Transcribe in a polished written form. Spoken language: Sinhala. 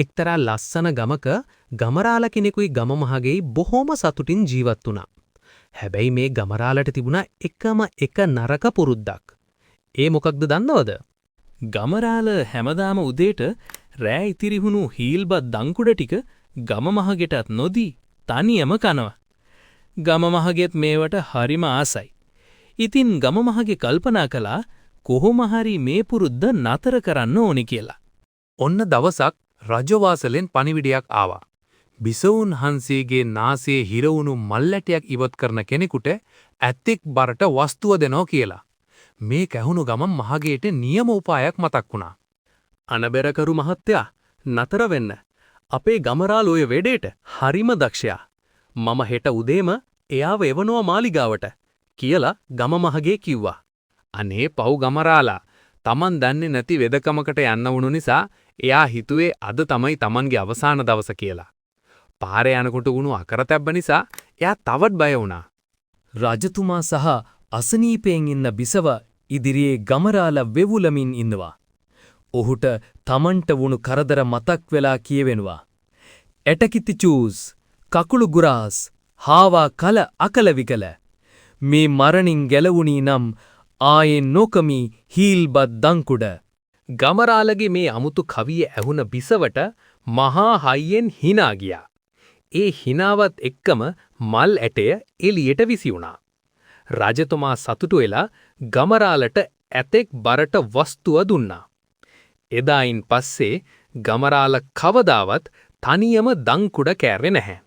එක්තරා ලස්සන ගමක ගමරාල කෙනෙකුයි ගම මහගෙයි බොහොම සතුටින් ජීවත් වුණා. හැබැයි මේ ගමරාලට තිබුණා එකම එක නරක පුරුද්දක්. ඒ මොකක්ද දන්නවද? ගමරාල හැමදාම උදේට රෑ ඉතිරිහුණු හීල්බත් දංකුඩ ටික ගම මහගෙටත් නොදී තනියම කනවා. ගම මහගෙත් මේවට හරිම ආසයි. ඉතින් ගම මහගේ කල්පනා කළා කොහොම හරි මේ පුරුද්ද නතර කරන්න ඕනි කියලා. ඔන්න දවසක් රජවාසලෙන් පණිවිඩයක් ආවා. බිසවුන් හන්සේගේ නාසයේ හිරවුණු මල්ලැටයක් ඉවත් කරන කෙනෙකුට ඇත්තෙක් බරට වස්තුව දෙනවා කියලා. මේ කැහුණු ගමන් මහගේට නියම උපායක් මතක් වුණා. අනබෙරකරු මහත්තයා නතර වෙන්න. අපේ ගමරාල ඔය වැඩේට හරිම දක්ෂයා. මම හෙට උදේම එයාව එවනවා මාලිගාවට කියලා ගම මහගේ කිව්වා. අනේ පව් ගමරාලා තමන් දන්නේ නැති වෙදකමකට යන්න වුණු නිසා එයා හිතුවේ අද තමයි තමන්ගේ අවසාන දවස කියලා. පාරේ යනකොට වුණු අකරතැබ්බ නිසා එයා තවත් බය වුණා. රජතුමා සහ අසනීපයෙන් ඉන්න බිසව ඉදිරියේ ගමරාල වෙවුලමින් ඉන්නවා. ඔහුට තමන්ට වුණු කරදර මතක් වෙලා කියවෙනවා. ඇටකිති චූස්, කකුළු ගුරාස්, හාවා කල අකල විකල. මේ මරණින් ගැලවුණී නම් ආයේ නොකමි හීල්බත් දංකුඩ. ගමරාලගේ මේ අමුතු කවිය ඇහුණ බිසවට මහා හයියෙන් hina ගියා. ඒ hinaවත් එක්කම මල් ඇටය එළියට විසි වුණා. රජතුමා සතුටු වෙලා ගමරාලට ඇතෙක් බරට වස්තුව දුන්නා. එදායින් පස්සේ ගමරාල කවදාවත් තනියම දංකුඩ කෑවේ නැහැ.